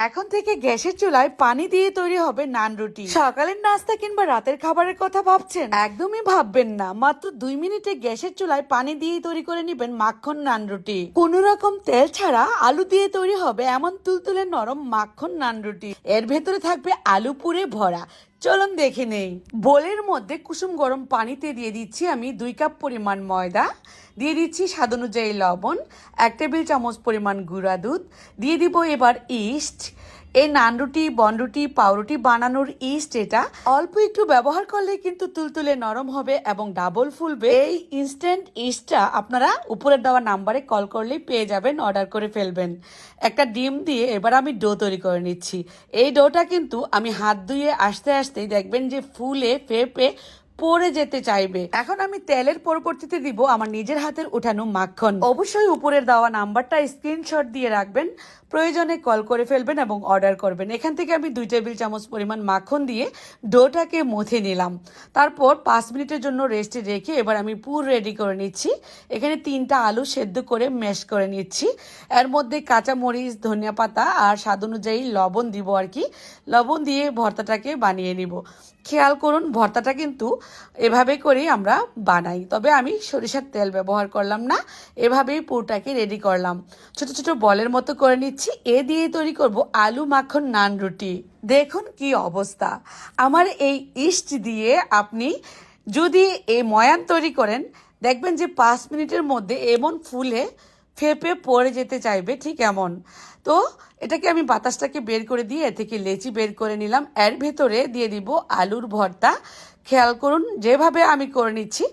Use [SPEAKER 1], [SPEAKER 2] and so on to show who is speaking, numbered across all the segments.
[SPEAKER 1] এখন থেকে গ্যাসের চুলায় পানি দিয়ে তৈরি হবে নান রুটি। সকালের নাস্তা কিংবা রাতের খাবারের কথা ভাবছেন? একদমই ভাববেন না। মাত্র 2 মিনিটে গ্যাসের চুলায় পানি দিয়ে তৈরি করে নেবেন মাখন নান রুটি। কোনো রকম তেল ছাড়া আলু দিয়ে তৈরি হবে এমন তুলতুলে নরম মাখন নান রুটি। এর ভেতরে থাকবে আলু পুরে ভরা। চলুন দেখে নেই। বোলের মধ্যে কুসুম গরম পানিতে দিয়ে দিচ্ছি আমি 2 কাপ পরিমাণ ময়দা, দিয়ে দিচ্ছি স্বাদ অনুযায়ী লবণ, 1 টেবিল চামচ পরিমাণ গুঁড়া দুধ, দিয়ে দিব এবার ইস্ট। এই নান রুটি, বনরুটি, পাউরুটি বানানোর ইস্ট এটা অল্প একটু ব্যবহার করলে কিন্তু তুলতুলে নরম হবে এবং ডাবল ফুলবে। এই ইনস্ট্যান্ট ইস্টটা আপনারা উপরের দেওয়া নাম্বারে কল করলেই পেয়ে যাবেন, অর্ডার করে ফেলবেন। একটা ডিম দিয়ে এবার আমি ডো তৈরি করে নিচ্ছি। এই ডোটা কিন্তু আমি হাত ধুয়ে আস্তে আস্তেই দেখবেন যে ফুলে ফেপে পড়ে যেতে চাইবে। এখন আমি তেলের পরবর্তীতে দিব আমার নিজের হাতের উঠানো মাখন। অবশ্যই উপরের দেওয়া নাম্বারটা স্ক্রিনশট দিয়ে রাখবেন, প্রয়োজনে কল করে ফেলবেন এবং অর্ডার করবেন। এখান থেকে আমি 2 টেবিল চামচ পরিমাণ মাখন দিয়ে ডোটাকে মথে নিলাম। তারপর 5 মিনিটের জন্য রেস্টে রেখে এবার আমি পুর রেডি করে নিচ্ছি। এখানে 3টা আলু সেদ্ধ করে ম্যাশ করে নিচ্ছি। এর মধ্যে কাঁচামরিচ, ধনিয়া পাতা আর স্বাদ অনুযায়ী লবণ দিব আর কি। লবণ দিয়ে ভর্তাটাকে বানিয়ে নিব। খেয়াল করুন, ভর্তাটা কিন্তু এভাবে করেই আমরা বানাই, তবে আমি সরিষার তেল ব্যবহার করলাম না। এভাবেই পুরটাকে রেডি করলাম। ছোট ছোট বলের মতো করে নিচ্ছি। এ দিয়ে তৈরি করব আলু মাখন নান রুটি। দেখুন কি অবস্থা। আমার এই ইস্ট দিয়ে আপনি যদি এই ময়ান তৈরি করেন, দেখবেন যে 5 মিনিটের মধ্যে এমন ফুলে ফেপে পড়ে যেতে চাইবে, ঠিক এমন। তো এটাকে আমি বাতাসটাকে বের করে দিয়ে এ থেকে লেচি বের করে নিলাম। এর ভেতরে দিয়ে দিব আলুর ভর্তা। খেয়াল করুন যেভাবে আমি করে নিচ্ছি,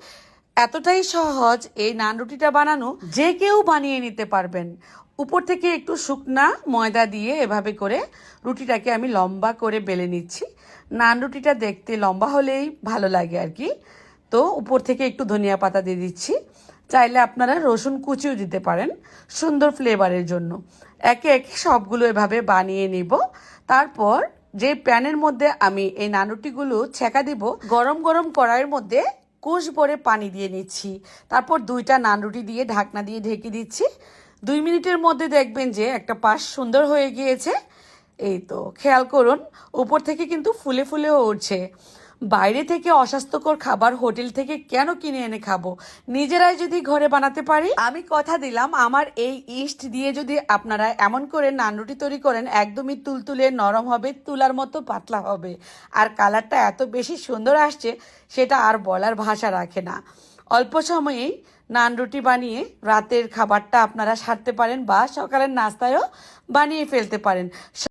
[SPEAKER 1] এতটাই সহজ এই নান রুটিটা বানানো, যে কেউ বানিয়ে নিতে পারবেন। উপর থেকে একটু শুকনা ময়দা দিয়ে এভাবে করে রুটিটাকে আমি লম্বা করে বেলে নিচ্ছি। নান রুটিটা দেখতে লম্বা হলেই ভালো লাগে আর কি। তো উপর থেকে একটু ধনিয়া পাতা দিয়ে দিচ্ছি। চাইলে আপনারা রসুন কুচিও দিতে পারেন সুন্দর ফ্লেভারের জন্য। একে একে সবগুলো এভাবে বানিয়ে নিব। তারপর যে প্যানের মধ্যে আমি এই নানুটিগুলো ছেঁকা দিব, গরম গরম কড়াইয়ের মধ্যে কুশ ভরে পানি দিয়ে নিচ্ছি। তারপর 2টা নান রুটি দিয়ে ঢাকনা দিয়ে ঢেকে দিচ্ছি। 2 মিনিটের মধ্যে দেখবেন যে একটা পাশ সুন্দর হয়ে গিয়েছে। এই তো খেয়াল করুন, উপর থেকে কিন্তু ফুলে ফুলেও উঠছে। বাইরে থেকে অস্বাস্থ্যকর খাবার হোটেল থেকে কেন কিনে এনে খাবো? নিজেরাই যদি ঘরে বানাতে পারি। আমি কথা দিলাম, আমার এই ইস্ট দিয়ে যদি আপনারা এমন করে নান রুটি তৈরি করেন, একদমই তুলতুলে নরম হবে, তুলার মতো পাতলা হবে। আর কালারটা এত বেশি সুন্দর আসছে, সেটা আর বলার ভাষা রাখে না। অল্প সময়েই নান রুটি বানিয়ে রাতের খাবারটা আপনারা সারতে পারেন বা সকালের নাস্তায়ও বানিয়ে ফেলতে পারেন।